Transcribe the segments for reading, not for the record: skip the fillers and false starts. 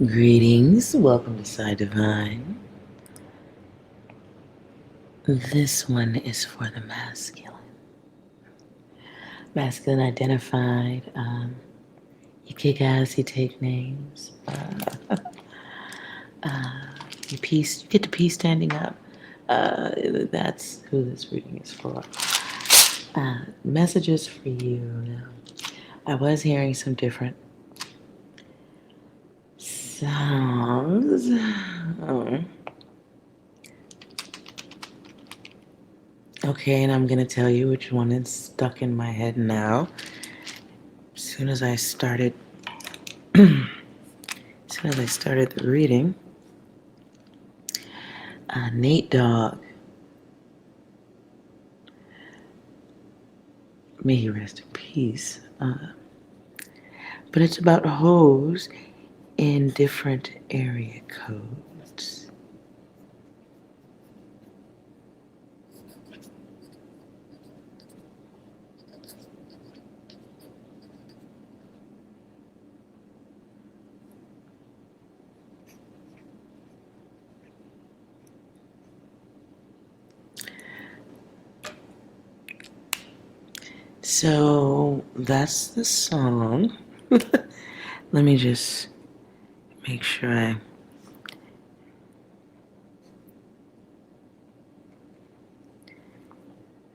Greetings, welcome to Psi Divine. This one is for the masculine. Masculine identified. You kick ass, you take names. You get to pee standing up. That's who this reading is for. Messages for you. Now, I was hearing some different sounds. Okay, and I'm gonna tell you which one is stuck in my head now. As soon as I started the reading, Nate Dogg, may he rest in peace. But it's about hoes in different area codes. So that's the song. Let me just make sure I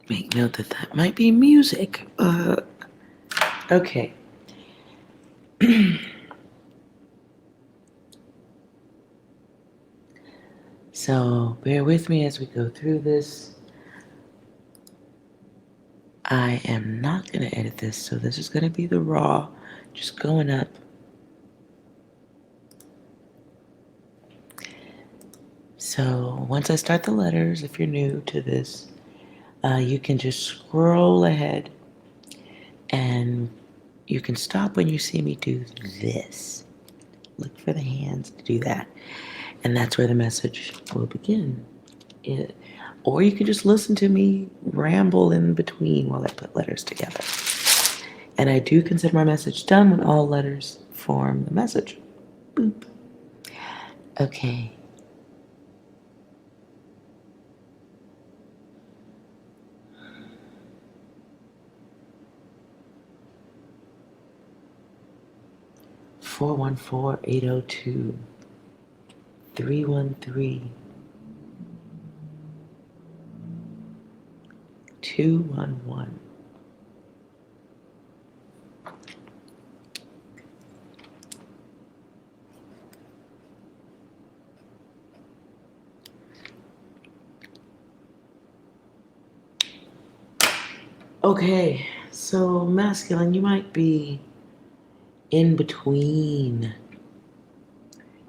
make note that might be music. Okay. So bear with me as we go through this. I am not going to edit this, so this is going to be the raw, just going up. So once I start the letters, if you're new to this, you can just scroll ahead and you can stop when you see me do this. Look for the hands to do that. And that's where the message will begin. Or you can just listen to me ramble in between while I put letters together. And I do consider my message done when all letters form the message. Boop. Okay. Four 802 313 211. Okay, so masculine, you might be in between,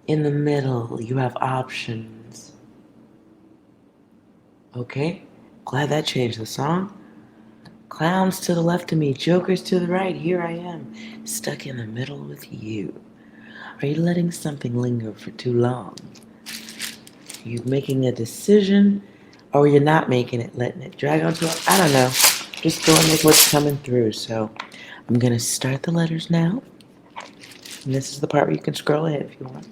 in the middle. You have options. Okay, glad that changed the song. Clowns to the left of me, jokers to the right. Here I am, stuck in the middle with you. Are you letting something linger for too long? Are you making a decision, or you're not making it, letting it drag on to it? I don't know. Just going with what's coming through. So I'm going to start the letters now. And this is the part where you can scroll ahead if you want.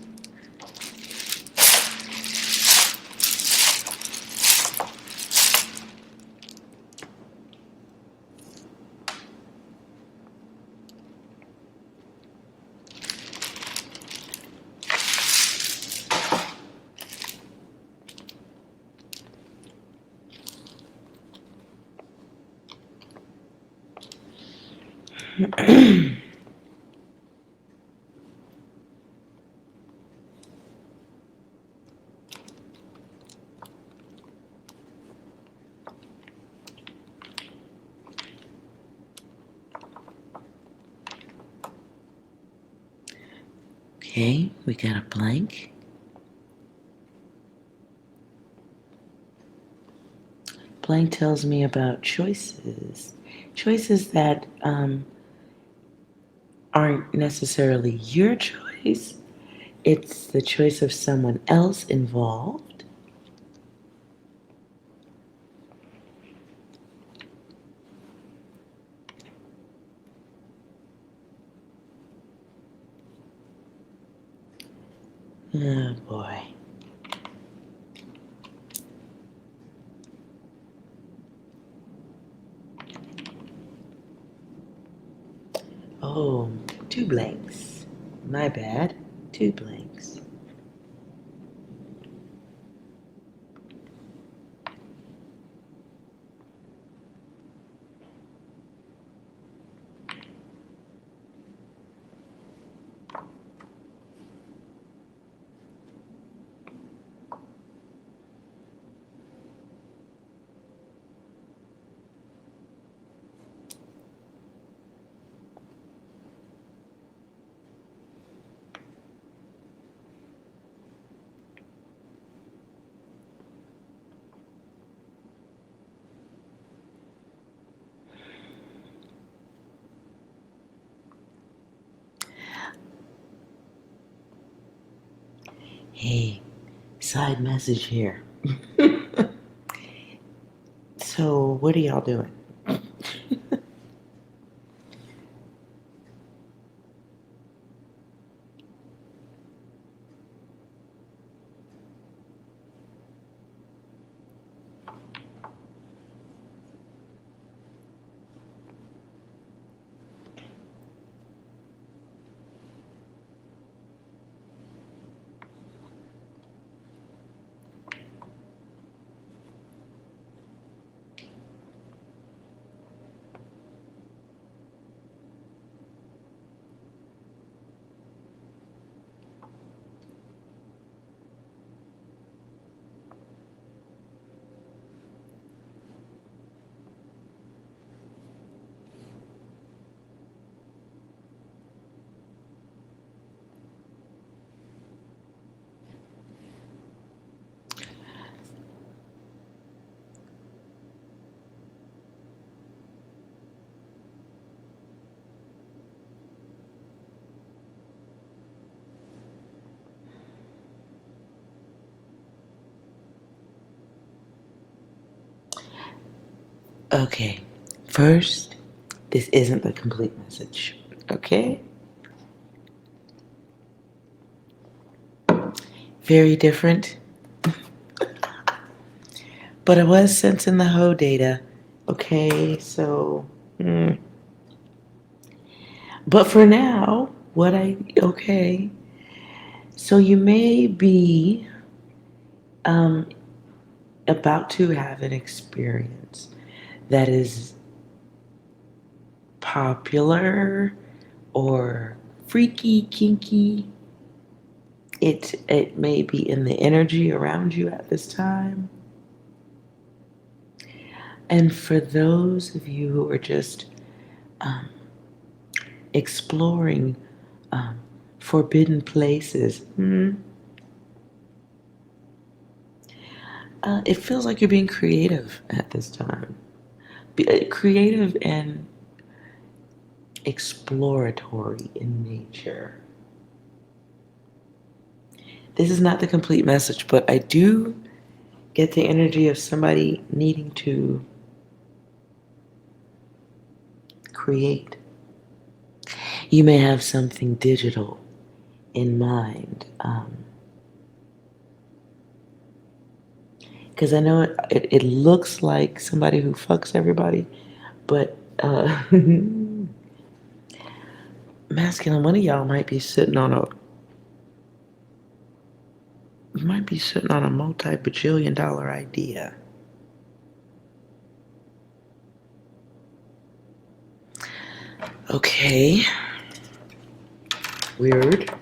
Okay, we got a blank. Blank tells me about choices. Choices that aren't necessarily your choice. It's the choice of someone else involved. Oh boy. Oh, 2 blanks. My bad. 2 blanks. Hey, side message here. So, what are y'all doing? Okay, first, this isn't the complete message, okay? Very different, but I was sensing the hoe data, okay? So, but for now, okay, so you may be um, about to have an experience that is popular or freaky, kinky. It may be in the energy around you at this time. And for those of you who are just um, exploring um, forbidden places, it feels like you're being creative at this time. Creative and exploratory in nature. This is not the complete message, but I do get the energy of somebody needing to create. You may have something digital in mind. Because I know it looks like somebody who fucks everybody, but masculine, one of y'all might be sitting on a multi-bajillion dollar idea. Okay. Weird.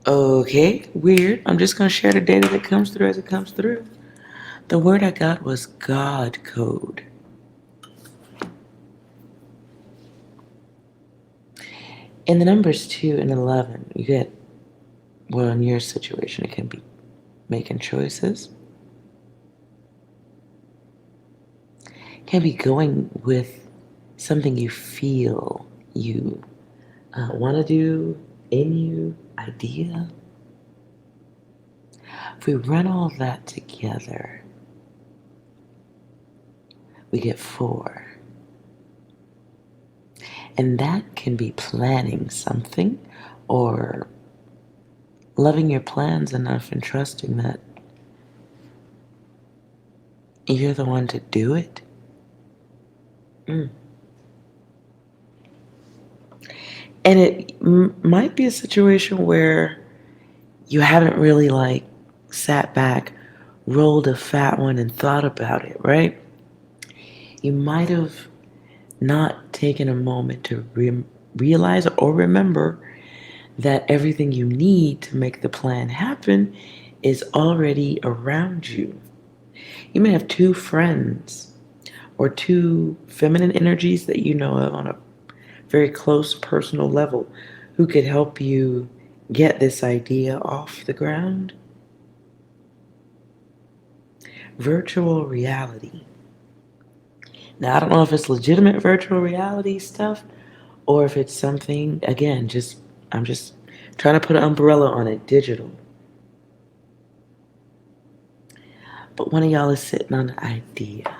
Okay, weird. I'm just going to share the data that comes through as it comes through. The word I got was God code. In the numbers 2 and 11, you get, well, in your situation, it can be making choices. It can be going with something you feel you want to do, in you, idea. If we run all that together, we get 4. And that can be planning something or loving your plans enough and trusting that you're the one to do it. Mm. And it might be a situation where you haven't really like sat back, rolled a fat one and thought about it, right? You might have not taken a moment to realize or remember that everything you need to make the plan happen is already around you. You may have 2 friends or 2 feminine energies that you know of on a very close personal level who could help you get this idea off the ground. Virtual reality. Now, I don't know if it's legitimate virtual reality stuff or if it's something, again, I'm just trying to put an umbrella on it, digital. But one of y'all is sitting on an idea,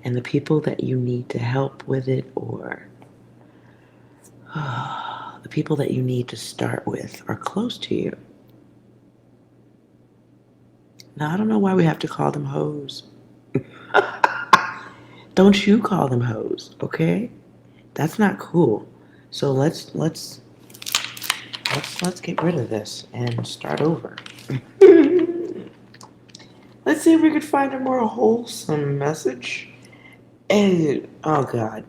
and the people that you need to help with it or the people that you need to start with are close to you. Now, I don't know why we have to call them hoes. Don't you call them hoes, okay? That's not cool. So let's get rid of this and start over. Let's see if we could find a more wholesome message. And oh God,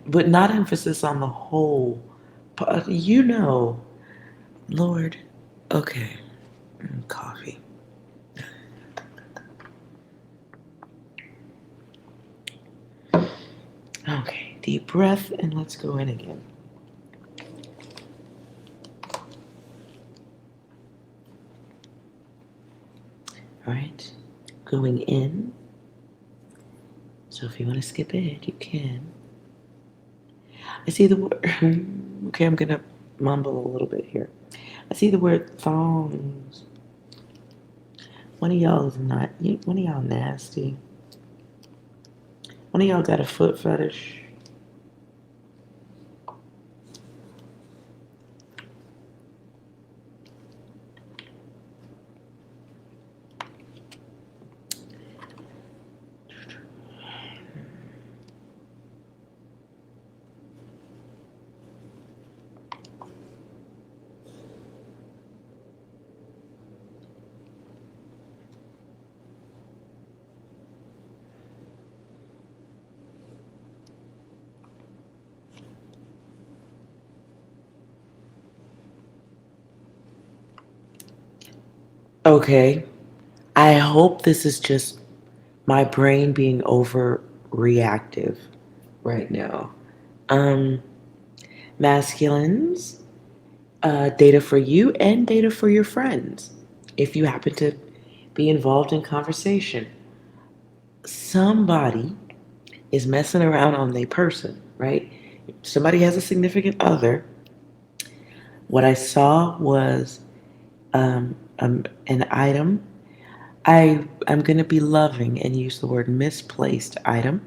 but not emphasis on the whole. But you know, Lord. Okay, coffee. Okay, deep breath, and let's go in again. All right, going in. So if you want to skip ahead, you can. I see the word. Okay, I'm gonna mumble a little bit here. I see the word thongs. One of y'all is not. One of y'all nasty. One of y'all got a foot fetish. Okay, I hope this is just my brain being overreactive right now. Um, Masculines, data for you and data for your friends. If you happen to be involved in conversation, somebody is messing around on their person, right? Somebody has a significant other. What I saw was an item. I'm going to be loving and use the word misplaced item,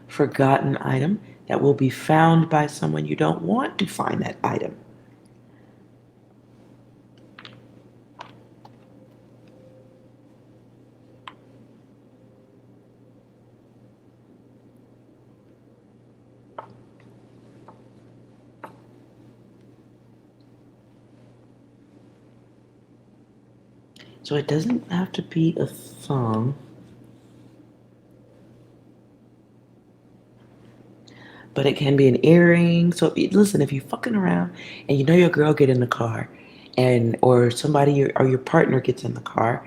forgotten item that will be found by someone you don't want to find that item. So it doesn't have to be a thong. But it can be an earring. So listen, if you're fucking around and you know your girl get in the car and or somebody or your partner gets in the car,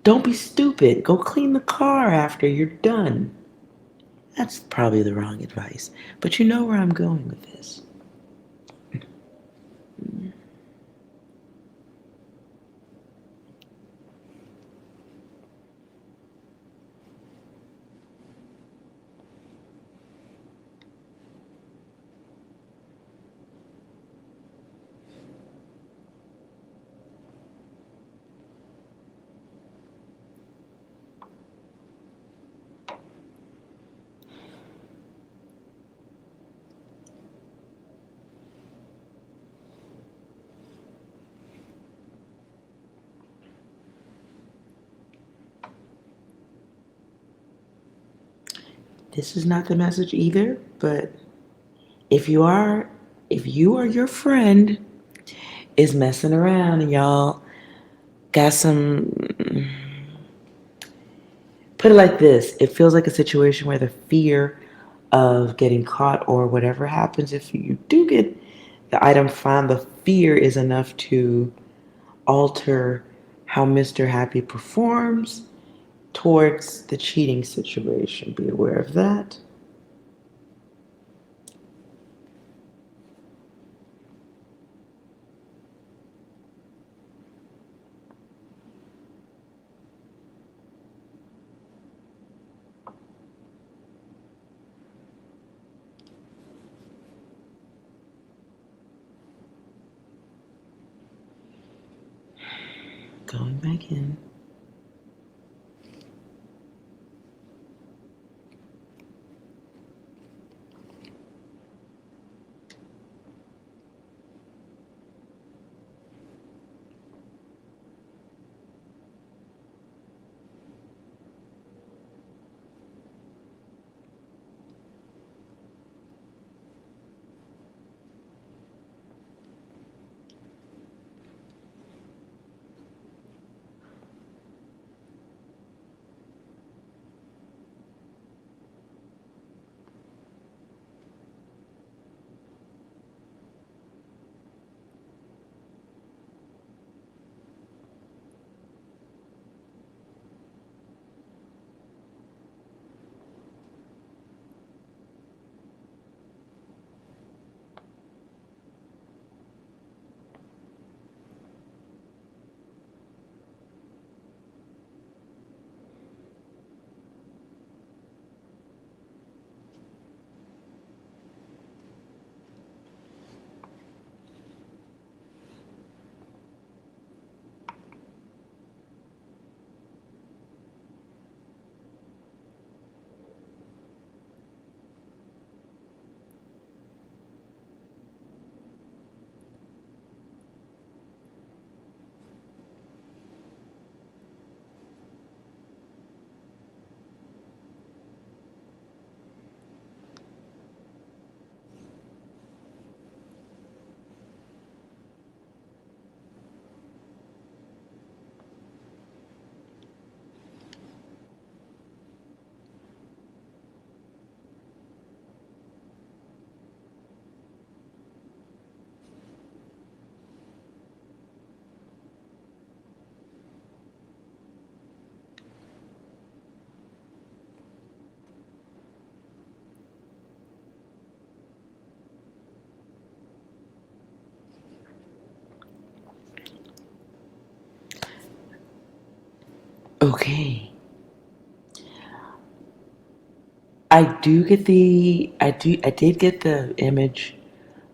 don't be stupid. Go clean the car after you're done. That's probably the wrong advice. But you know where I'm going with this. This is not the message either, but if you are, if you or your friend is messing around and y'all got some, put it like this, it feels like a situation where the fear of getting caught or whatever happens, if you do get the item found, the fear is enough to alter how Mr. Happy performs towards the cheating situation. Be aware of that. Going back in. Okay. I did get the image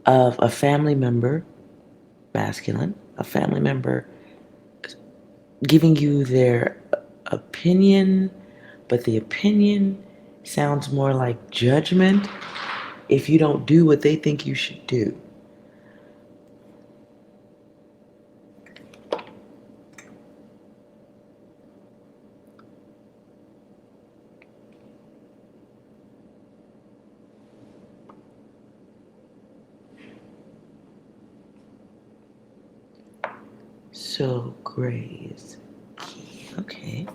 of a family member, masculine, a family member giving you their opinion, but the opinion sounds more like judgment if you don't do what they think you should do. So gray is key. Okay.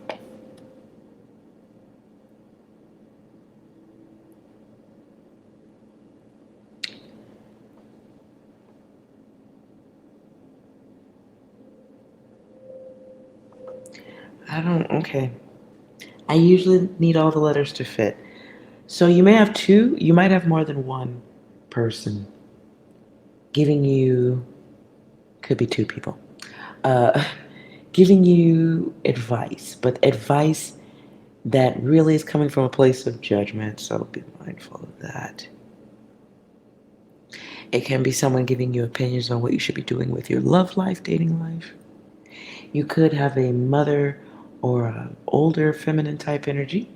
Okay. I usually need all the letters to fit. So you may have two, you might have more than one person giving you, could be two people, uh, giving you advice, but advice that really is coming from a place of judgment, so be mindful of that. It can be someone giving you opinions on what you should be doing with your love life, dating life. You could have a mother or an older feminine type energy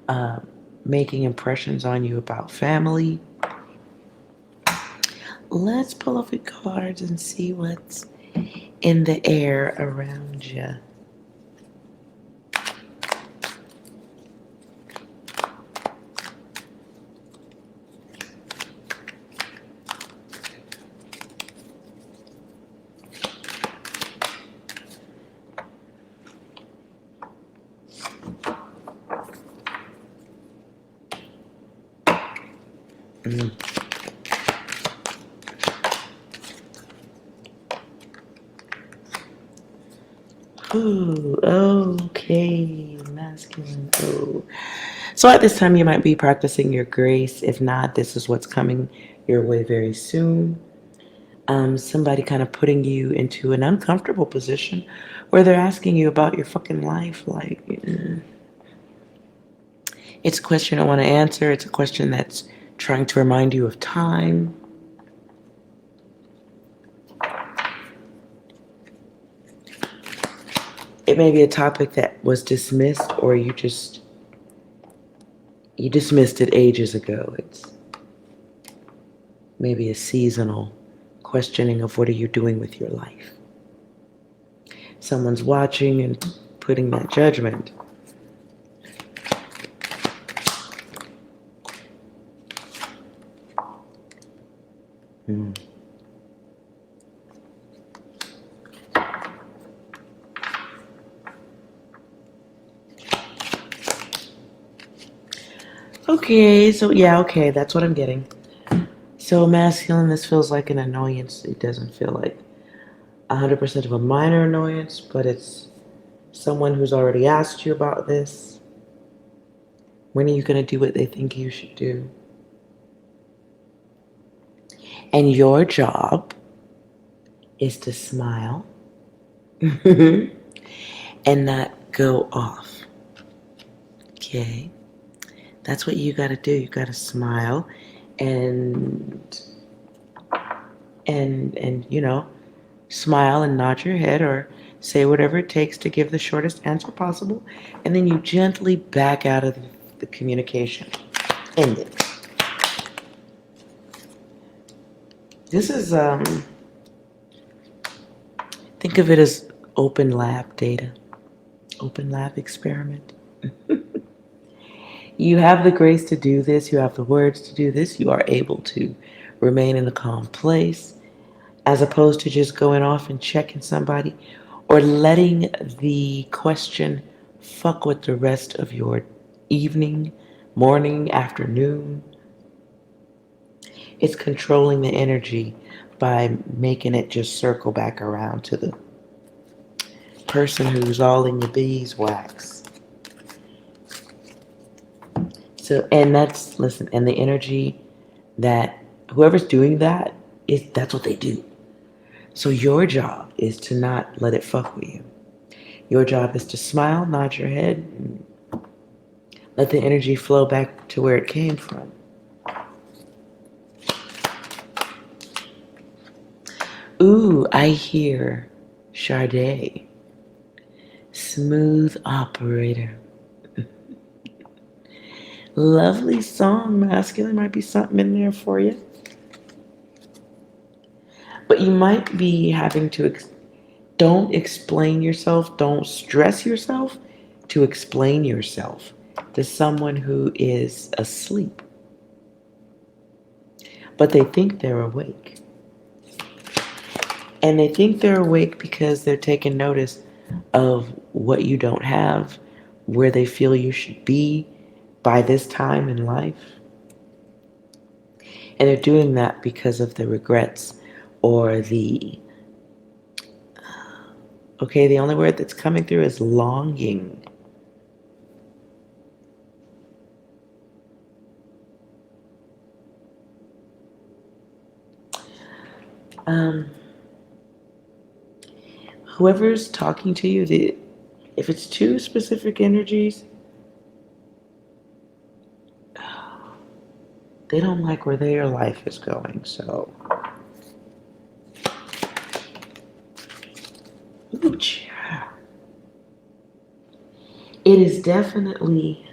uh, making impressions on you about family. Let's pull up the cards and see what's in the air around you. Mm. Ooh, okay, masculine. Oh. So at this time, you might be practicing your grace. If not, this is what's coming your way very soon. Somebody kind of putting you into an uncomfortable position where they're asking you about your fucking life. Like, it's a question I want to answer. It's a question that's trying to remind you of time. It may be a topic that was dismissed, or you dismissed it ages ago. It's maybe a seasonal questioning of what are you doing with your life. Someone's watching and putting that judgment. Mm. Okay, so yeah, okay, that's what I'm getting. So masculine, this feels like an annoyance. It doesn't feel like 100% of a minor annoyance, but it's someone who's already asked you about this. When are you going to do what they think you should do? And your job is to smile and not go off. Okay? That's what you got to do. You got to smile and smile and nod your head or say whatever it takes to give the shortest answer possible, and then you gently back out of the communication. End it. This is think of it as open lab data, open lab experiment. You have the grace to do this, you have the words to do this, you are able to remain in a calm place as opposed to just going off and checking somebody or letting the question fuck with the rest of your evening, morning, afternoon. It's controlling the energy by making it just circle back around to the person who's all in your beeswax. So, and that's, listen, and the energy that whoever's doing that, that's what they do. So your job is to not let it fuck with you. Your job is to smile, nod your head, and let the energy flow back to where it came from. Ooh, I hear Sade. Smooth operator. Lovely song, masculine. Might be something in there for you. But you might be having to, don't explain yourself, don't stress yourself to explain yourself to someone who is asleep. But they think they're awake. And they think they're awake because they're taking notice of what you don't have, where they feel you should be by this time in life. And they're doing that because of the regrets or the only word that's coming through is longing. Whoever's talking to you, if it's two specific energies, they don't like where their life is going, so. Ooh, child. It is definitely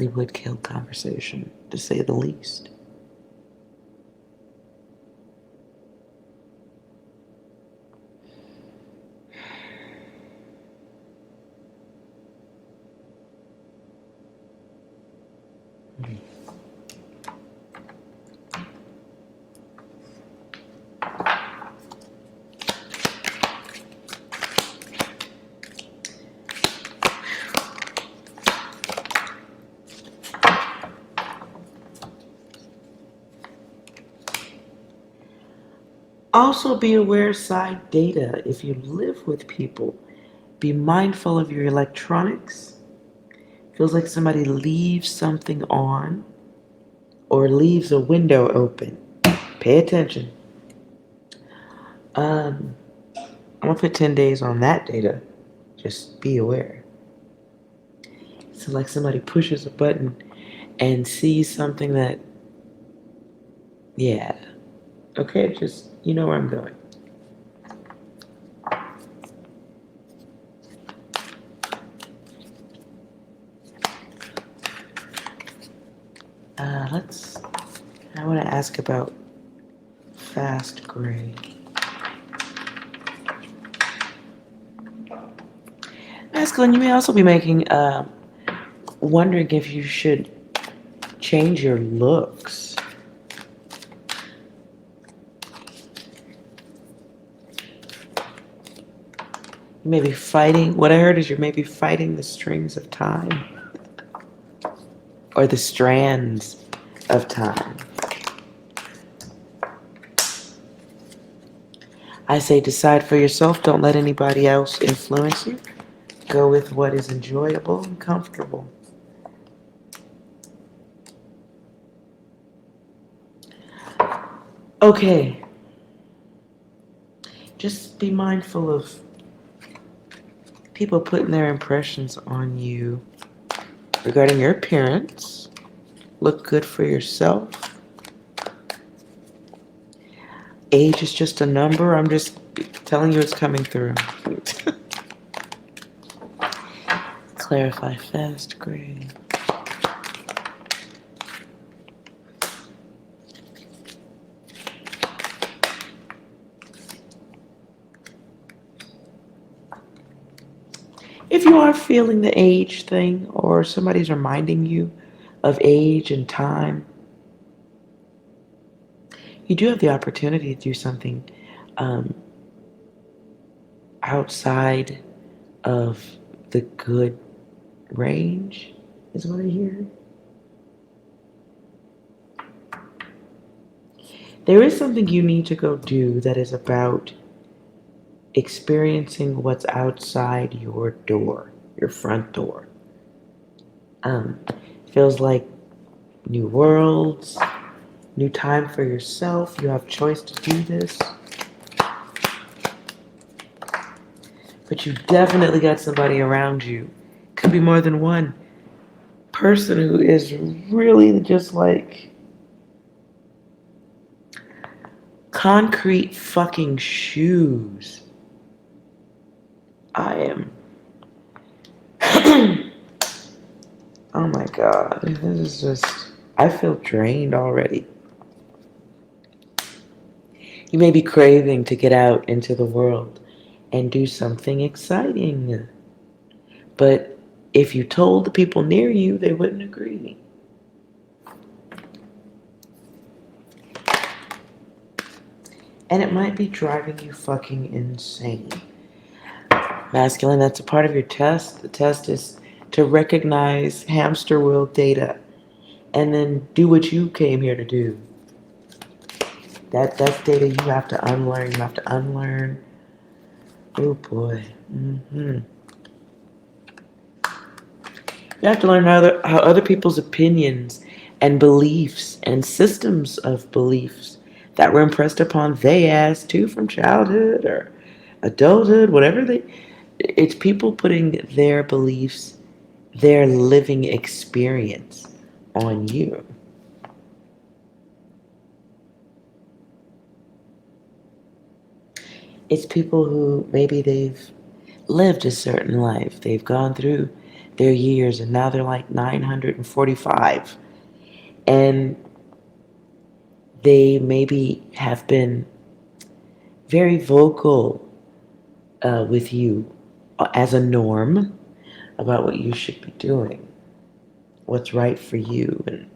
would kill conversation, to say the least. Also be aware side data. If you live with people, be mindful of your electronics. Feels like somebody leaves something on or leaves a window open. Pay attention. I'm gonna put 10 days on that data. Just be aware. So like somebody pushes a button and sees something that, yeah. Okay, just, you know where I'm going. I want to ask about fast gray. Masculine, you may also be wondering if you should change your looks. You may be fighting, what I heard is you're maybe fighting the strings of time. Or the strands of time. I say decide for yourself, don't let anybody else influence you. Go with what is enjoyable and comfortable. Okay. Just be mindful of people putting their impressions on you regarding your appearance. Look good for yourself. Age is just a number. I'm just telling you it's coming through. Clarify fast gray. If you are feeling the age thing or somebody's reminding you of age and time, you do have the opportunity to do something outside of the good range, is what I hear. There is something you need to go do that is about experiencing what's outside your door, your front door. Feels like new worlds, new time for yourself. You have choice to do this. But you definitely got somebody around you. Could be more than one person who is really just like concrete fucking shoes. I am. Oh my God. This is just. I feel drained already. You may be craving to get out into the world and do something exciting. But if you told the people near you, they wouldn't agree. And it might be driving you fucking insane. Masculine, that's a part of your test. The test is to recognize hamster wheel data and then do what you came here to do. That's data you have to unlearn. You have to unlearn. Oh boy. You have to learn how other people's opinions and beliefs and systems of beliefs that were impressed upon they as too from childhood or adulthood, whatever it's people putting their beliefs, their living experience on you. It's people who maybe they've lived a certain life. They've gone through their years and now they're like 945. And they maybe have been very vocal with you as a norm about what you should be doing, what's right for you, and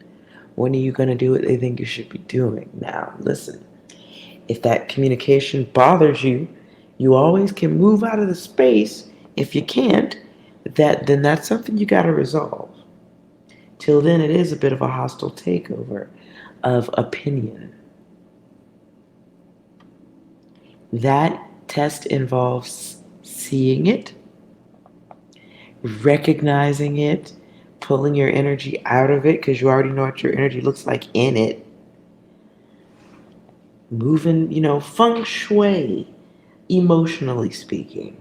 when are you going to do what they think you should be doing. Now, listen, if that communication bothers you, you always can move out of the space. If you can't, then that's something you got to resolve. Till then, it is a bit of a hostile takeover of opinion. That test involves seeing it, recognizing it, pulling your energy out of it because you already know what your energy looks like in it, moving, feng shui, emotionally speaking.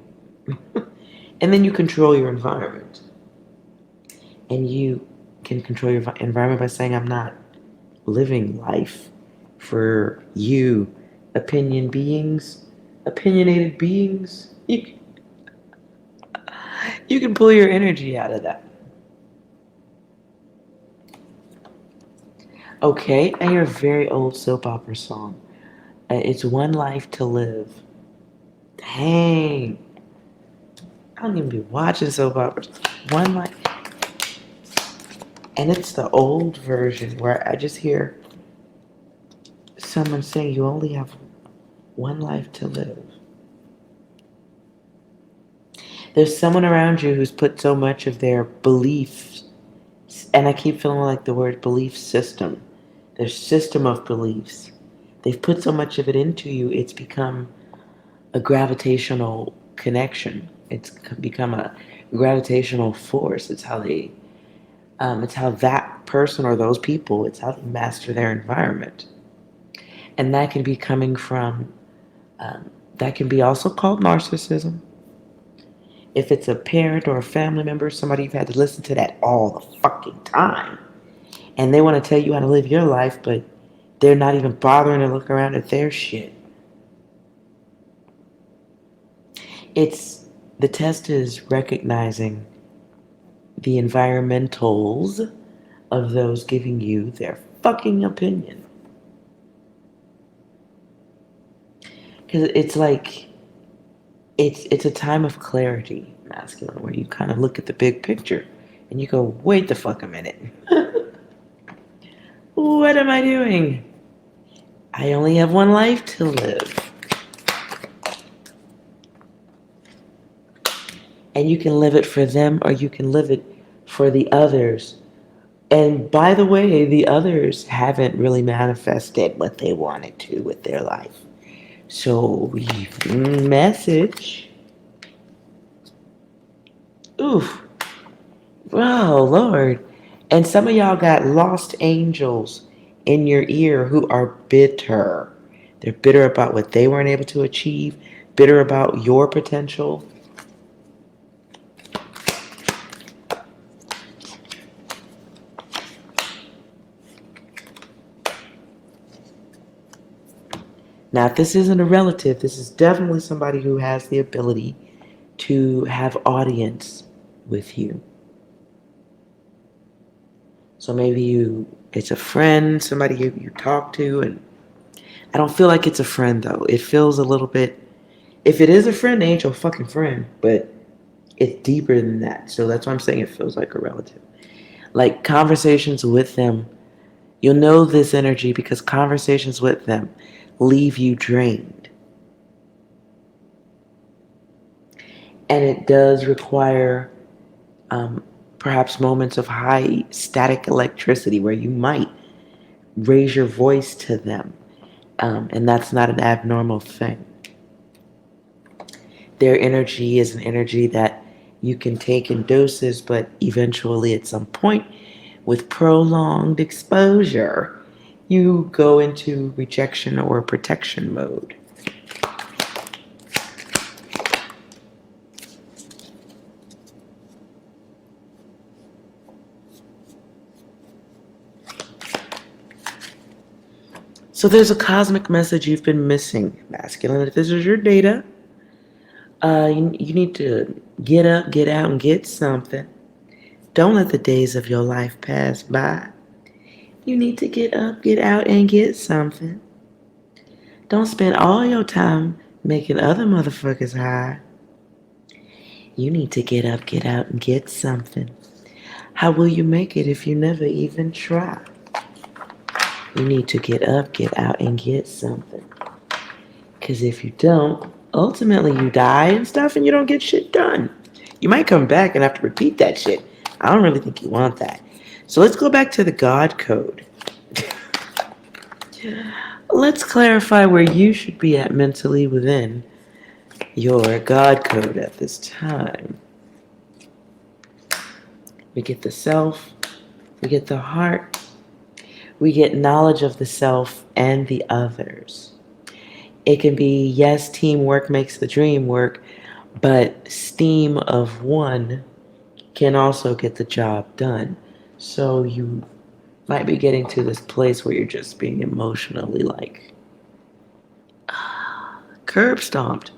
And then you control your environment. And you can control your environment by saying, I'm not living life for you, opinionated beings. You can pull your energy out of that. Okay, I hear a very old soap opera song. It's One Life to Live. Dang. I don't even be watching soap operas. One Life. And it's the old version where I just hear someone saying you only have one life to live. There's someone around you who's put so much of their beliefs, and I keep feeling like the word belief system, their system of beliefs. They've put so much of it into you, it's become a gravitational connection. It's become a gravitational force. It's how it's how that person or those people, it's how they master their environment. And that can be coming from, that can be also called narcissism. If it's a parent or a family member, somebody you've had to listen to that all the fucking time, and they want to tell you how to live your life, but they're not even bothering to look around at their shit. The test is recognizing the environmentals of those giving you their fucking opinion. Because it's like, it's a time of clarity, masculine, where you kind of look at the big picture and you go, wait the fuck a minute. What am I doing? I only have one life to live. And you can live it for them or you can live it for the others. And by the way, the others haven't really manifested what they wanted to with their life. So, message. Oof. Oh, Lord. And some of y'all got lost angels in your ear who are bitter. They're bitter about what they weren't able to achieve, bitter about your potential. Now, if this isn't a relative, this is definitely somebody who has the ability to have audience with you. So maybe it's a friend, somebody you talk to, and I don't feel like it's a friend though. It feels a little bit, if it is a friend, they ain't your fucking friend, but it's deeper than that. So that's why I'm saying it feels like a relative. Like conversations with them, you'll know this energy because conversations with them leave you drained. And it does require perhaps moments of high static electricity where you might raise your voice to them. And that's not an abnormal thing. Their energy is an energy that you can take in doses, but eventually at some point, with prolonged exposure, you go into rejection or protection mode. So there's a cosmic message you've been missing, masculine. If this is your data, you need to get up, get out, and get something. Don't let the days of your life pass by. You need to get up, get out, and get something. Don't spend all your time making other motherfuckers high. You need to get up, get out, and get something. How will you make it if you never even try? You need to get up, get out, and get something. Because if you don't, ultimately you die and stuff and you don't get shit done. You might come back and have to repeat that shit. I don't really think you want that. So let's go back to the God code. let's clarify where you should be at mentally within your God code at this time. We get the self, we get the heart, we get knowledge of the self and the others. It can be, yes, teamwork makes the dream work, but steam of one can also get the job done. So you might be getting to this place where you're just being emotionally like curb stomped.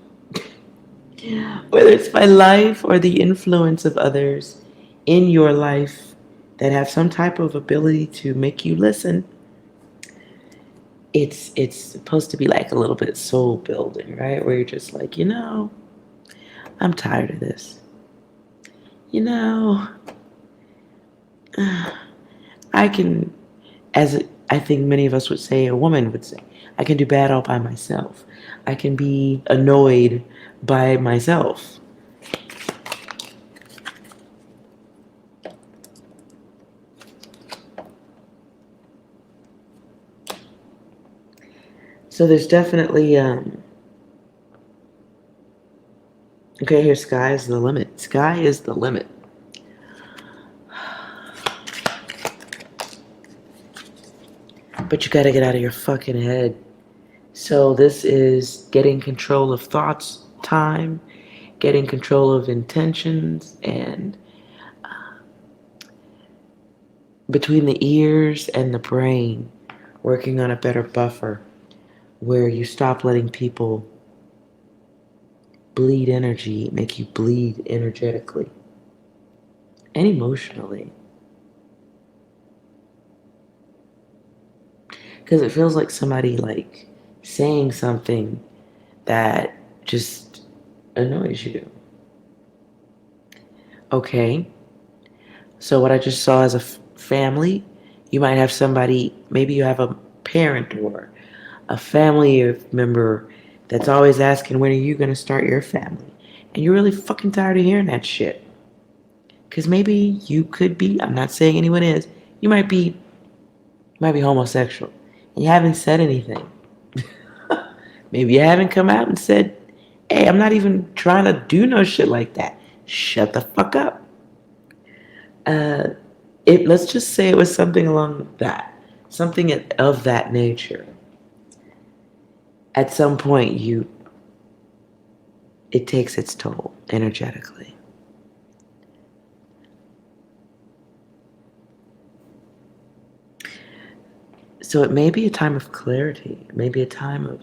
Whether it's by life or the influence of others in your life that have some type of ability to make you listen, it's supposed to be like a little bit soul building, right? Where you're just like, I'm tired of this. I can, as I think many of us would say, a woman would say, I can do bad all by myself. I can be annoyed by myself. So there's definitely, okay, here, sky is the limit. Sky is the limit. But you gotta get out of your fucking head. So this is getting control of thoughts, time, getting control of intentions, and between the ears and the brain, working on a better buffer where you stop letting people bleed energy, make you bleed energetically and emotionally. Because it feels like somebody like saying something that just annoys you. Okay, so what I just saw as a family, you might have somebody, maybe you have a parent or a family member that's always asking, when are you going to start your family? And you're really fucking tired of hearing that shit. Because maybe you could be, I'm not saying anyone is, you might be homosexual and you haven't said anything. Maybe you haven't come out and said, hey, I'm not even trying to do no shit like that. Shut the fuck up. Let's just say it was something along that, something of that nature. At some point, it takes its toll energetically. So it may be a time of clarity, maybe a time of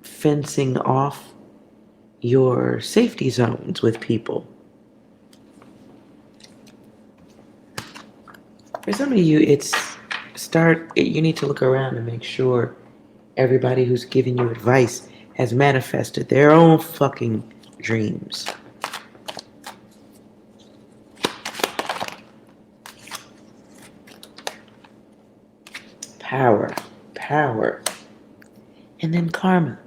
fencing off your safety zones with people. For some of you, you need to look around and make sure everybody who's giving you advice has manifested their own fucking dreams. Power, and then karma.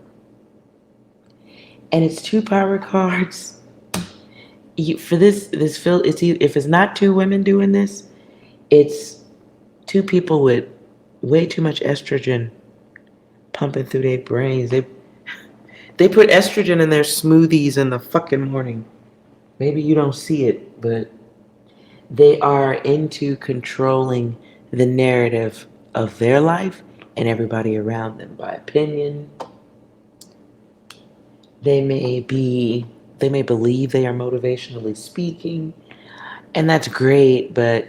And it's 2 power cards. For this if it's not 2 women doing this, it's 2 people with way too much estrogen pumping through their brains. They put estrogen in their smoothies in the fucking morning. Maybe you don't see it, but they are into controlling the narrative of their life and everybody around them by opinion. They may believe they are motivationally speaking, and that's great, but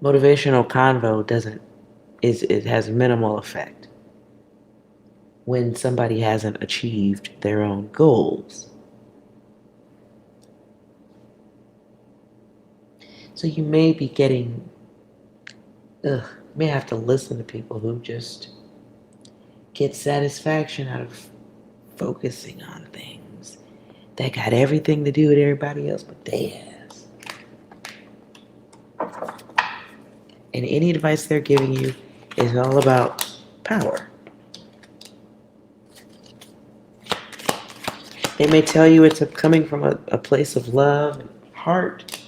motivational convo it has minimal effect when somebody hasn't achieved their own goals. So you may be may have to listen to people who just get satisfaction out of focusing on things that got everything to do with everybody else but theirs. And any advice they're giving you is all about power. They may tell you it's coming from a place of love and heart.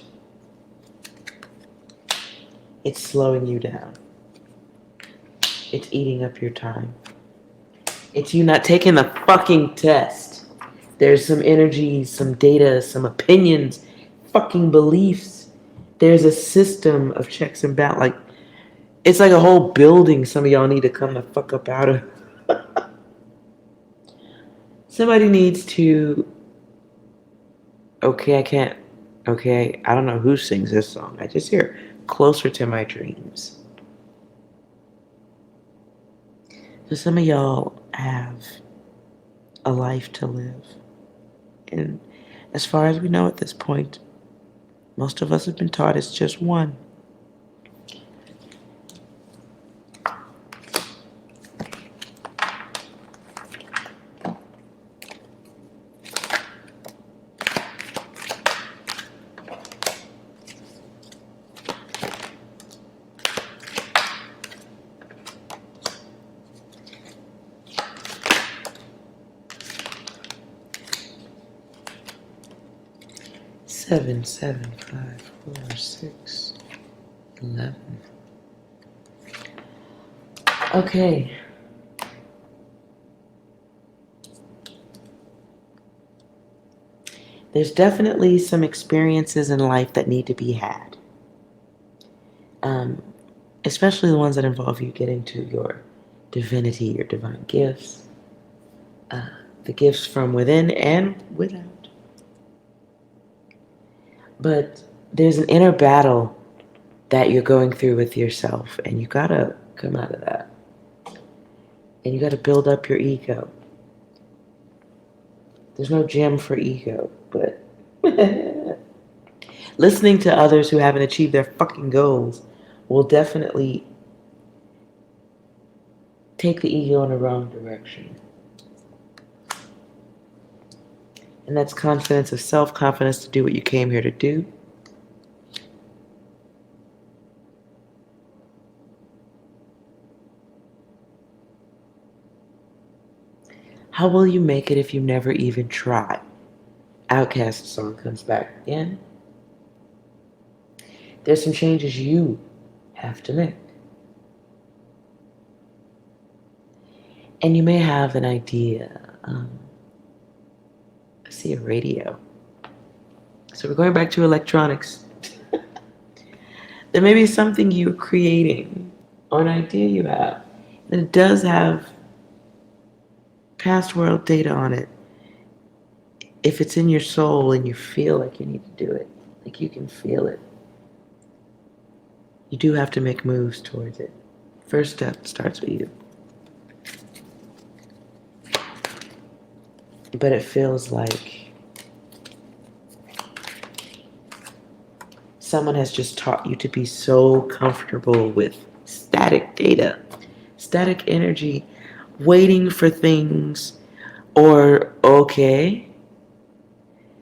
It's slowing you down. It's eating up your time. It's you not taking the fucking test. There's some energy, some data, some opinions, fucking beliefs. There's a system of checks and balance. Like, it's like a whole building some of y'all need to come the fuck up out of. Somebody needs to. Okay, I can't. Okay, I don't know who sings this song. I just hear Closer to My Dreams. So some of y'all have a life to live. And as far as we know at this point, most of us have been taught it's just one. Seven, 5, 4, 6, 11. Okay. There's definitely some experiences in life that need to be had. Especially the ones that involve you getting to your divinity, your divine gifts, the gifts from within and without. But there's an inner battle that you're going through with yourself, and you gotta come out of that. And you gotta build up your ego. There's no gym for ego, but listening to others who haven't achieved their fucking goals will definitely take the ego in the wrong direction. And that's confidence of self, confidence to do what you came here to do. How will you make it if you never even try? Outcast song comes back again. There's some changes you have to make. And you may have an idea. I see a radio. So we're going back to electronics. There may be something you're creating or an idea you have. And it does have past world data on it. If it's in your soul and you feel like you need to do it, like you can feel it, you do have to make moves towards it. First step starts with you. But it feels like someone has just taught you to be so comfortable with static data, static energy, waiting for things, or okay,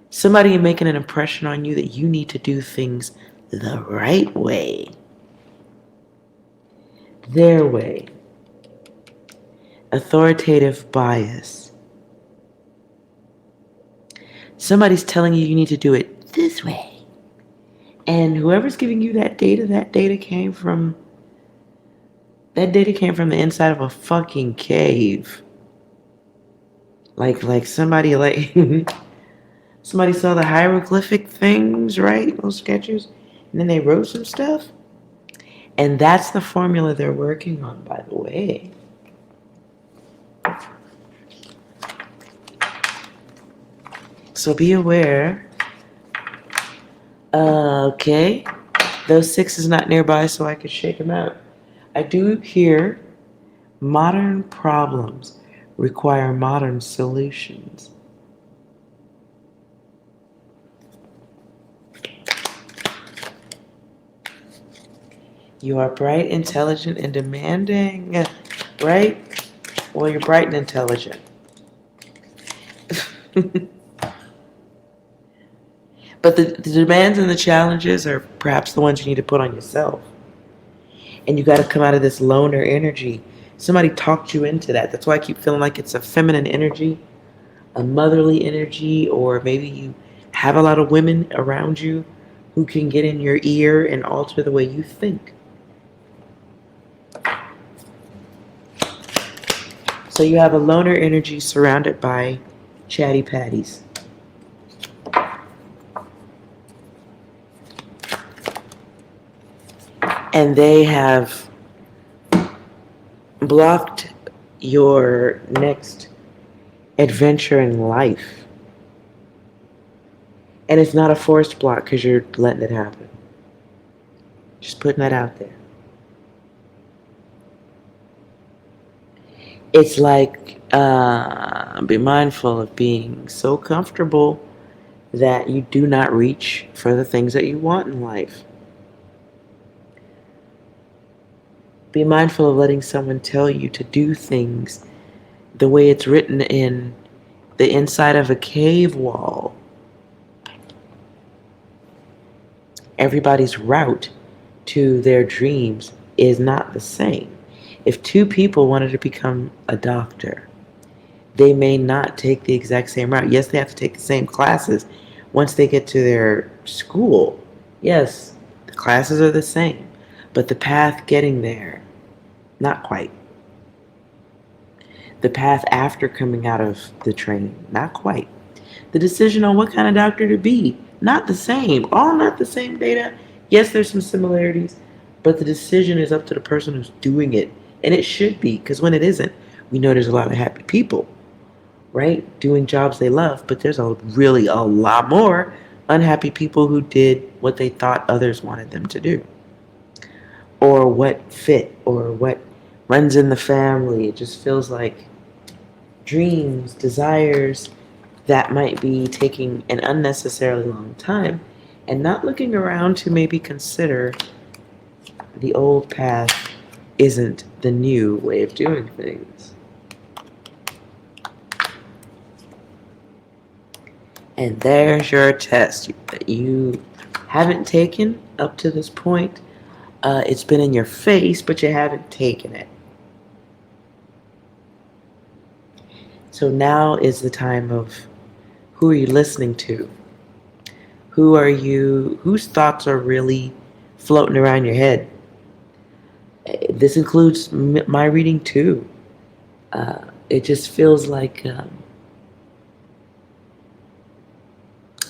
somebody making an impression on you that you need to do things the right way, their way, authoritative bias. Somebody's telling you need to do it this way. And whoever's giving you that data came from the inside of a fucking cave. Like somebody somebody saw the hieroglyphic things, right? Those sketches. And then they wrote some stuff. And that's the formula they're working on, by the way. So be aware. Okay. Those 6 is not nearby, so I could shake them out. I do hear modern problems require modern solutions. You are bright, intelligent, and demanding, right? Well, you're bright and intelligent. But the demands and the challenges are perhaps the ones you need to put on yourself. And you got to come out of this loner energy. Somebody talked you into that. That's why I keep feeling like it's a feminine energy, a motherly energy, or maybe you have a lot of women around you who can get in your ear and alter the way you think. So you have a loner energy surrounded by chatty patties. And they have blocked your next adventure in life. And it's not a forced block because you're letting it happen. Just putting that out there. It's like be mindful of being so comfortable that you do not reach for the things that you want in life. Be mindful of letting someone tell you to do things the way it's written in the inside of a cave wall. Everybody's route to their dreams is not the same. If two people wanted to become a doctor, they may not take the exact same route. Yes, they have to take the same classes. Once they get to their school, yes, the classes are the same. But the path getting there, not quite. The path after coming out of the training, not quite. The decision on what kind of doctor to be, not the same. All not the same data. Yes, there's some similarities, but the decision is up to the person who's doing it. And it should be, because when it isn't, we know there's a lot of happy people, right? Doing jobs they love, but there's really a lot more unhappy people who did what they thought others wanted them to do. Or what fit, or what runs in the family. It just feels like dreams, desires that might be taking an unnecessarily long time and not looking around to maybe consider the old path isn't the new way of doing things. And there's your test that you haven't taken up to this point. It's been in your face, but you haven't taken it. So now is the time of who are you listening to? Whose thoughts are really floating around your head? This includes my reading too. It just feels like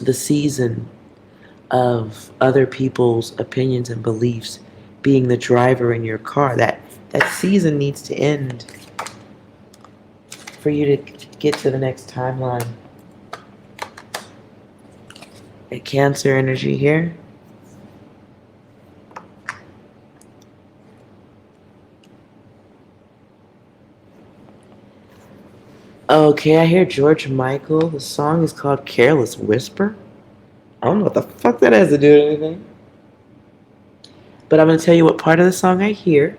the season of other people's opinions and beliefs being the driver in your car. That season needs to end for you to get to the next timeline. A Cancer energy here. Okay, I hear George Michael. The song is called Careless Whisper. I don't know what the fuck that has to do with anything. But I'm going to tell you what part of the song I hear.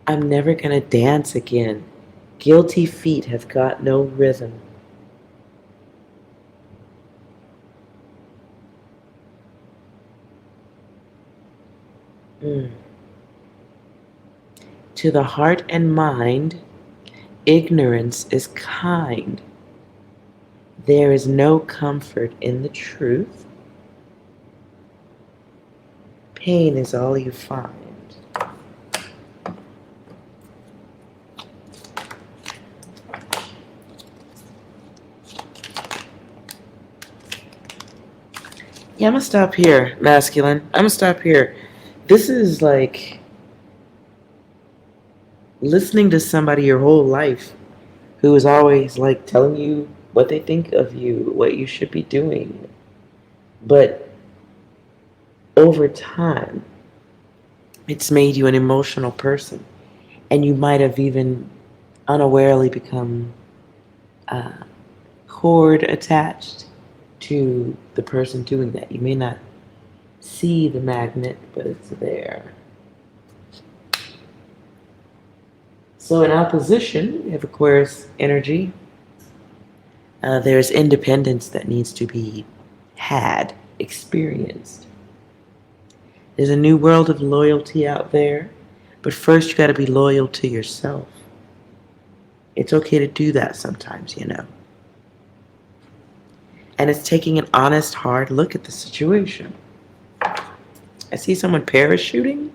I'm never going to dance again. Guilty feet have got no rhythm. To the heart and mind, ignorance is kind. There is no comfort in the truth. Pain is all you find. Yeah, I'm gonna stop here, masculine. I'm gonna stop here. This is like listening to somebody your whole life who is always like telling you what they think of you, what you should be doing. But over time, it's made you an emotional person. And you might have even unawarely become cord attached to the person doing that. You may not see the magnet, but it's there. So in opposition, we have Aquarius energy. There's independence that needs to be had, experienced. There's a new world of loyalty out there, but first you got to be loyal to yourself. It's okay to do that sometimes, you know. And it's taking an honest, hard look at the situation. I see someone parachuting.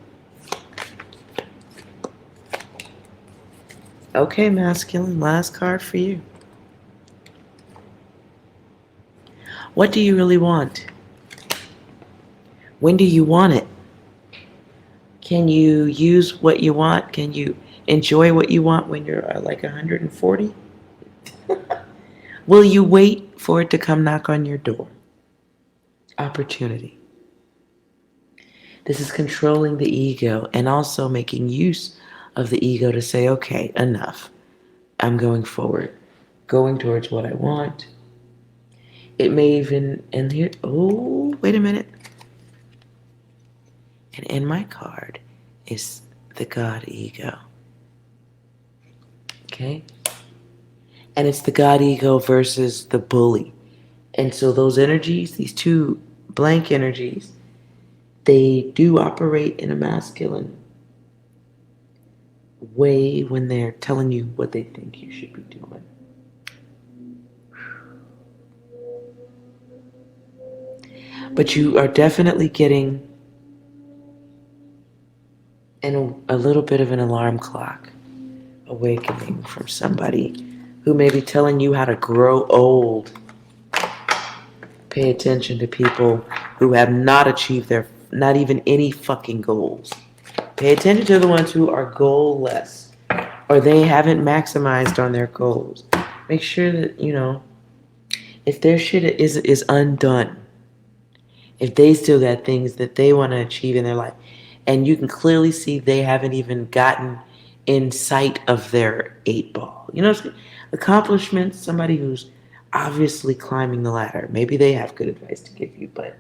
Okay, masculine, last card for you. What do you really want? When do you want it? Can you use what you want? Can you enjoy what you want when you're like 140? Will you wait for it to come knock on your door? Opportunity. This is controlling the ego and also making use of the ego to say, okay, enough. I'm going forward, going towards what I want. It may even, and here, oh, wait a minute. And in my card is the God ego. Okay? And it's the God ego versus the bully. And so those energies, these two blank energies, they do operate in a masculine way when they're telling you what they think you should be doing. But you are definitely getting a little bit of an alarm clock awakening from somebody who may be telling you how to grow old. Pay attention to people who have not achieved their, not even any fucking goals. Pay attention to the ones who are goal-less, or they haven't maximized on their goals. Make sure that, you know, if their shit is undone, if they still got things that they want to achieve in their life, and you can clearly see they haven't even gotten in sight of their 8 ball. You know, accomplishments, somebody who's obviously climbing the ladder. Maybe they have good advice to give you, but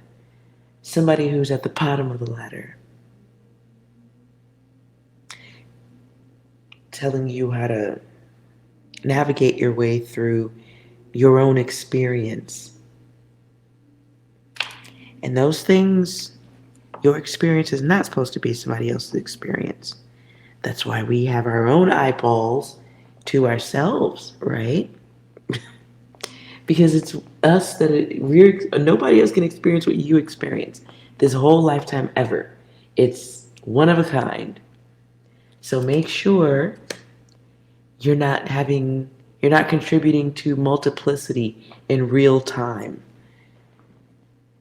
somebody who's at the bottom of the ladder, telling you how to navigate your way through your own experience. And those things, your experience is not supposed to be somebody else's experience. That's why we have our own eyeballs to ourselves, right? Because it's us nobody else can experience what you experience this whole lifetime ever. It's one of a kind. So make sure you're not contributing to multiplicity in real time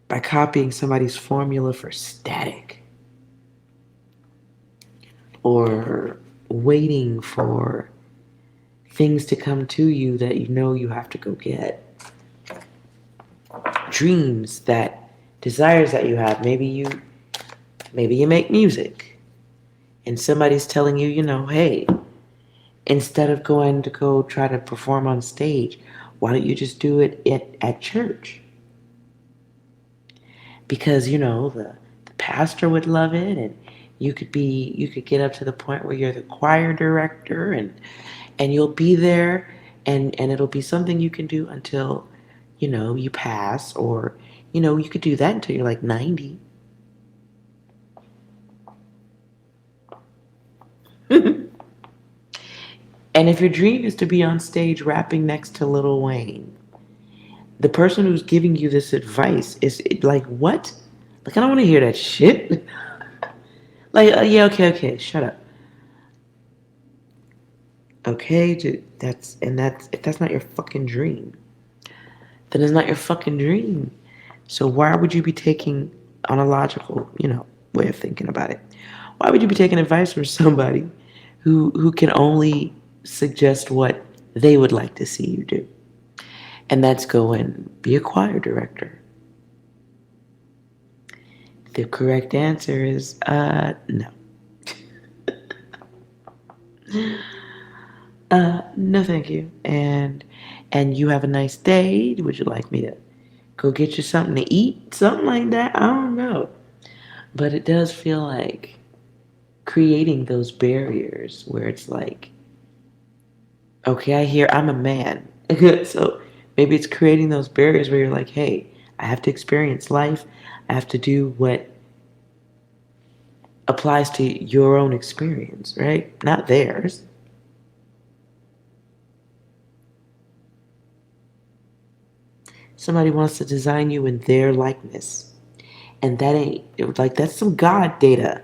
by copying somebody's formula for static or waiting for things to come to you that you know you have to go get. Dreams, desires that you have. Maybe you make music and somebody's telling you, you know, hey, instead of going to go try to perform on stage, why don't you just do it at church? Because, you know, the pastor would love it, and you could get up to the point where you're the choir director, and you'll be there, and it'll be something you can do until, you know, you pass, or, you know, you could do that until you're like 90. And if your dream is to be on stage rapping next to Lil Wayne, the person who's giving you this advice is like, what? Like, I don't want to hear that shit. Like, yeah, okay, shut up. Okay, dude, if that's not your fucking dream, then it's not your fucking dream. So why would you be taking, on a logical, you know, way of thinking about it, why would you be taking advice from somebody who can only suggest what they would like to see you do? And that's go and be a choir director. The correct answer is no. No, thank you. And you have a nice day. Would you like me to go get you something to eat? Something like that? I don't know. But it does feel like creating those barriers where it's like, okay, I'm a man. So maybe it's creating those barriers where you're like, hey, I have to experience life. I have to do what applies to your own experience, right? Not theirs. Somebody wants to design you in their likeness. And that ain't, like, that's some God data.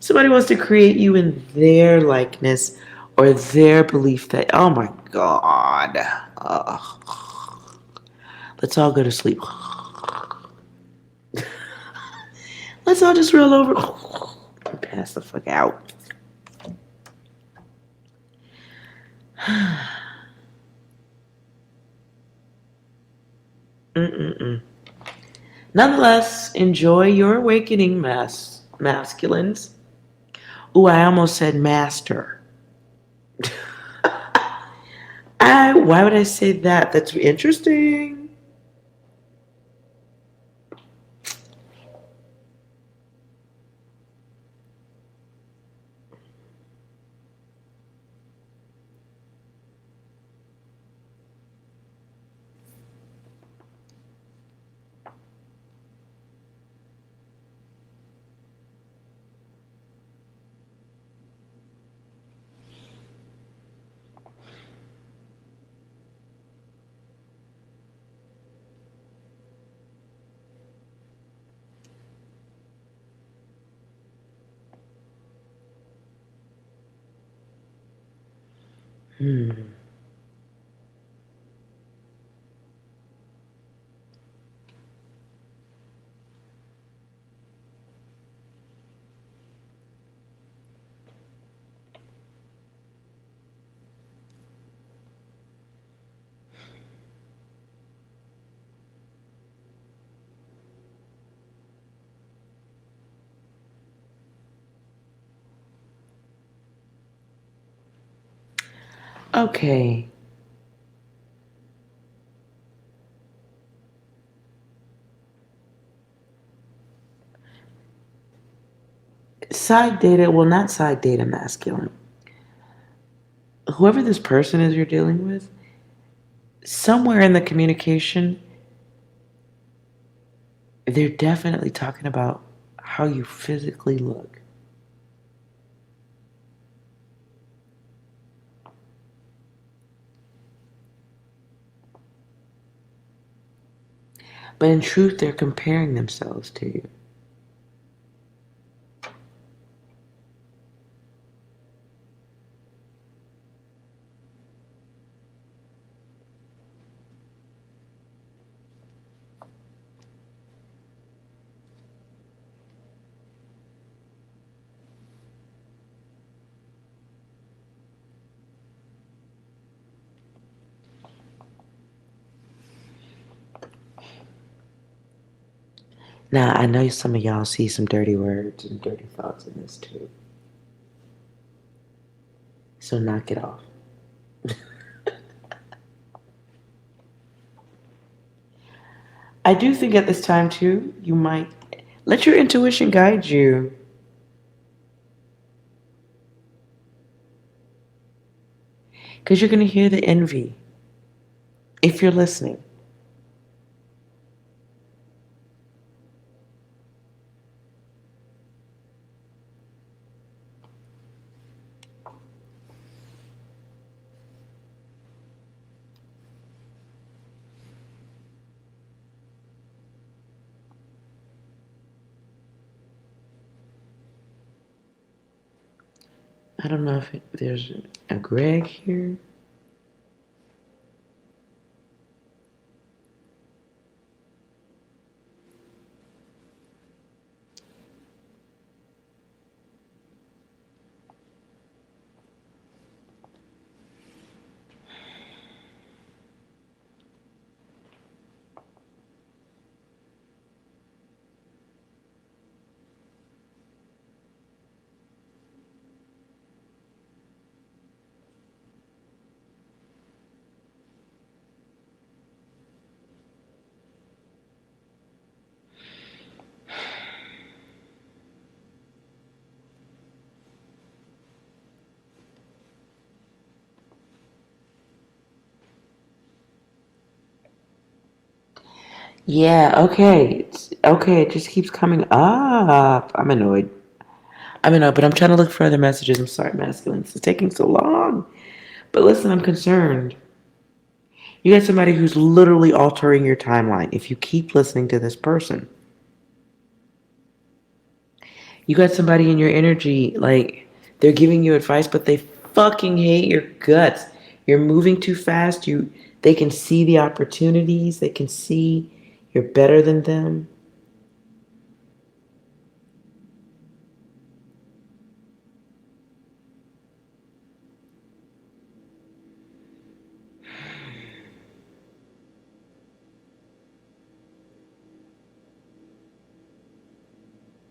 Somebody wants to create you in their likeness or their belief that, oh my God, let's all go to sleep. Let's all just roll over and pass the fuck out. Mm-mm-mm. Nonetheless, enjoy your awakening, masculines. Ooh, I almost said master. Why would I say that? That's interesting. Okay. Side data, well, not side data masculine. Whoever this person is you're dealing with, somewhere in the communication, they're definitely talking about how you physically look. But in truth, they're comparing themselves to you. Now, I know some of y'all see some dirty words and dirty thoughts in this too. So knock it off. I do think at this time too, you might let your intuition guide you. Because you're going to hear the envy if you're listening. I don't know if there's a Greg here. Yeah, okay. Okay, it just keeps coming up. I'm annoyed. But I'm trying to look for other messages. I'm sorry, masculines. It's taking so long. But listen, I'm concerned. You got somebody who's literally altering your timeline if you keep listening to this person. You got somebody in your energy, like they're giving you advice, but they fucking hate your guts. You're moving too fast. They can see the opportunities. They can see you're better than them.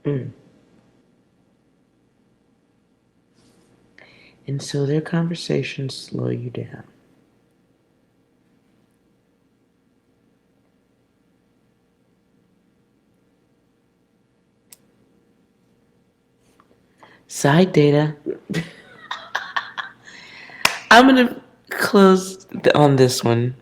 Mm. And so their conversations slow you down. Side data. I'm going to close on this one.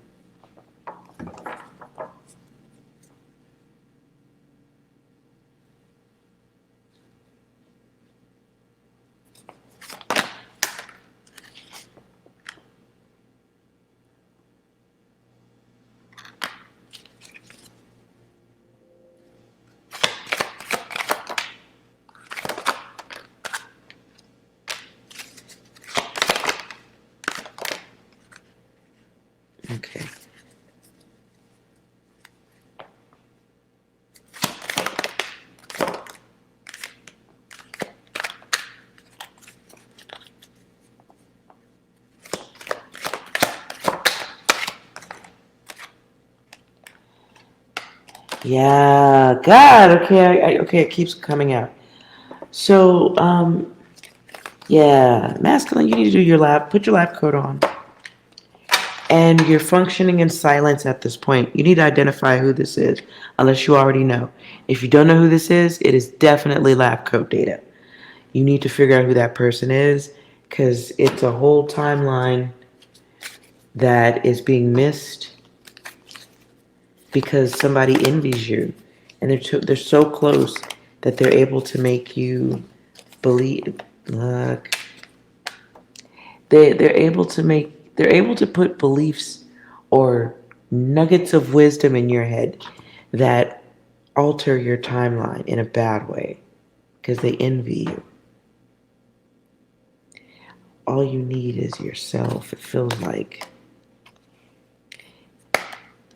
Okay. Yeah, God. Okay, okay. It keeps coming out. So, yeah, masculine. You need to do your lab. Put your lab coat on, and you're functioning in silence at this point. You need to identify who this is, unless you already know. If you don't know who this is, it is definitely lab coat data. You need to figure out who that person is, because it's a whole timeline that is being missed because somebody envies you, and they're so close that they're able to make you believe. Look, they're able to put beliefs or nuggets of wisdom in your head that alter your timeline in a bad way because they envy you. All you need is yourself. It feels like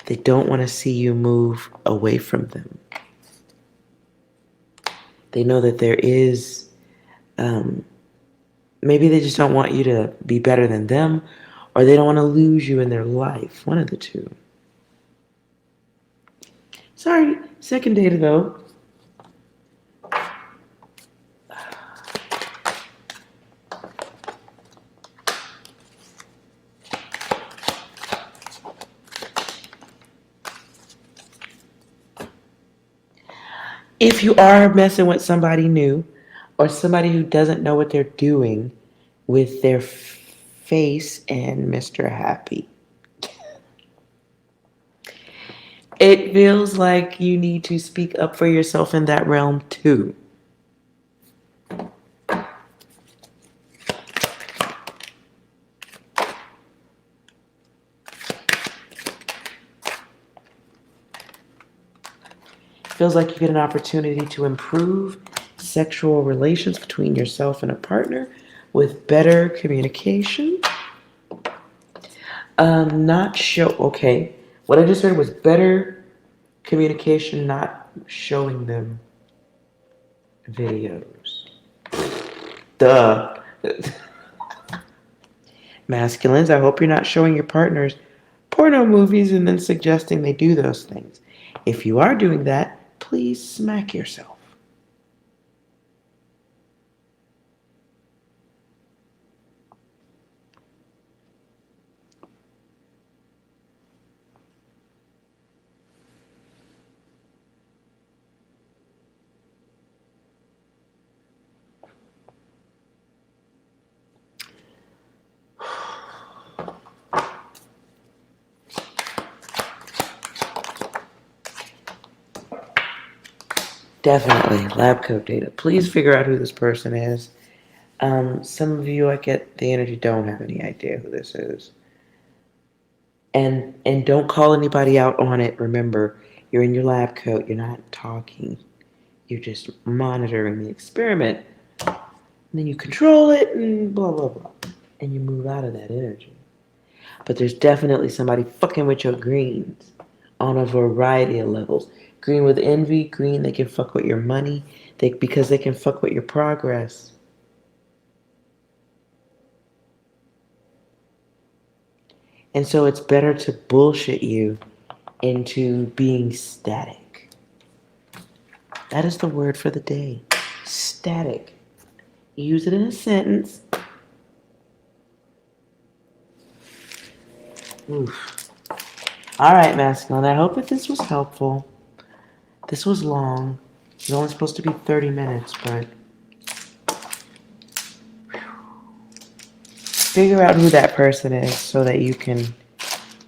they don't want to see you move away from them. They know that there is, maybe they just don't want you to be better than them, or they don't want to lose you in their life. One of the two. Sorry, second data though. If you are messing with somebody new or somebody who doesn't know what they're doing with their face and Mr. Happy, it feels like you need to speak up for yourself in that realm too. Feels like you get an opportunity to improve sexual relations between yourself and a partner with better communication. Not show. Okay, what I just heard was better communication, not showing them videos. Duh. Masculines, I hope you're not showing your partners porno movies and then suggesting they do those things. If you are doing that, please smack yourself. Definitely, lab coat data. Please figure out who this person is. Some of you, I get the energy, don't have any idea who this is. And don't call anybody out on it. Remember, you're in your lab coat. You're not talking. You're just monitoring the experiment. And then you control it and blah, blah, blah. And you move out of that energy. But there's definitely somebody fucking with your greens on a variety of levels. Green with envy, green, they can fuck with your money because they can fuck with your progress. And so it's better to bullshit you into being static. That is the word for the day. Static. Use it in a sentence. Oof. All right, masculine. I hope that this was helpful. This was long. It's only supposed to be 30 minutes, but figure out who that person is so that you can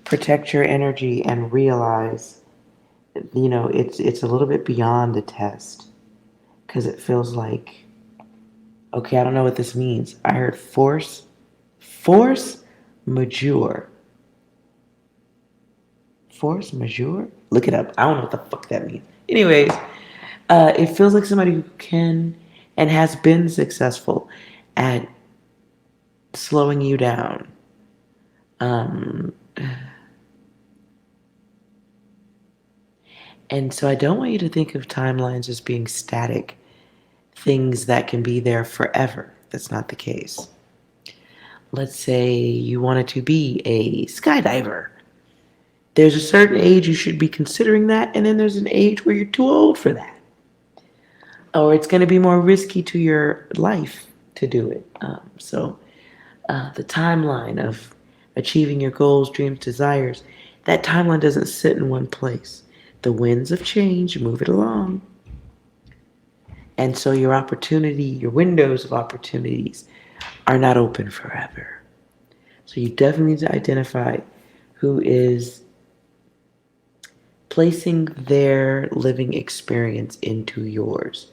protect your energy and realize, it's a little bit beyond a test, because it feels like, okay, I don't know what this means. I heard force majeure. Force majeure? Look it up. I don't know what the fuck that means. Anyways, it feels like somebody who can and has been successful at slowing you down. And so I don't want you to think of timelines as being static, things that can be there forever. That's not the case. Let's say you wanted to be a skydiver. There's a certain age you should be considering that, and then there's an age where you're too old for that. Or it's going to be more risky to your life to do it. So the timeline of achieving your goals, dreams, desires, that timeline doesn't sit in one place. The winds of change move it along. And so your windows of opportunities are not open forever. So you definitely need to identify who is placing their living experience into yours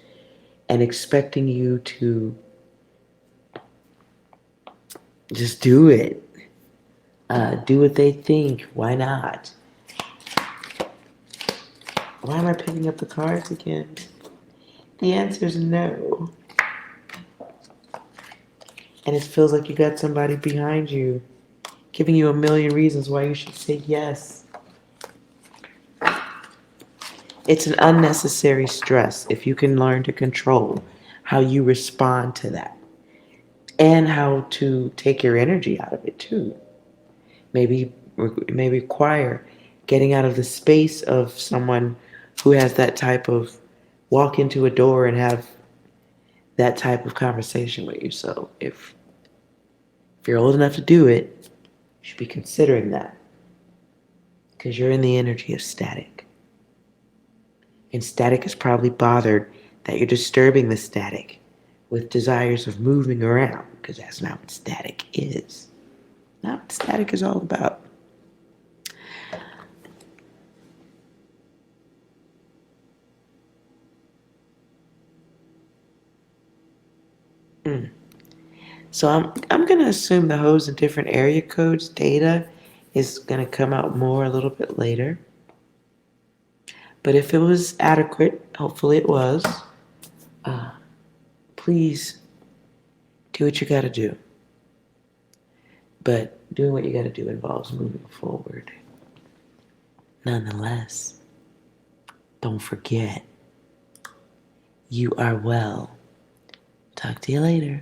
and expecting you to just do it. Do what they think. Why not? Why am I picking up the cards again? The answer is no. And it feels like you got somebody behind you giving you a million reasons why you should say yes. It's an unnecessary stress if you can learn to control how you respond to that and how to take your energy out of it too. Maybe it may require getting out of the space of someone who has that type of walk into a door and have that type of conversation with you. So if you're old enough to do it, you should be considering that, because you're in the energy of static. And static is probably bothered that you're disturbing the static with desires of moving around, because that's not what static is. Not what static is all about. So I'm gonna assume the hoes in different area codes data is gonna come out more a little bit later. But if it was adequate, hopefully it was, please do what you gotta do. But doing what you gotta do involves moving forward. Nonetheless, don't forget, you are well. Talk to you later.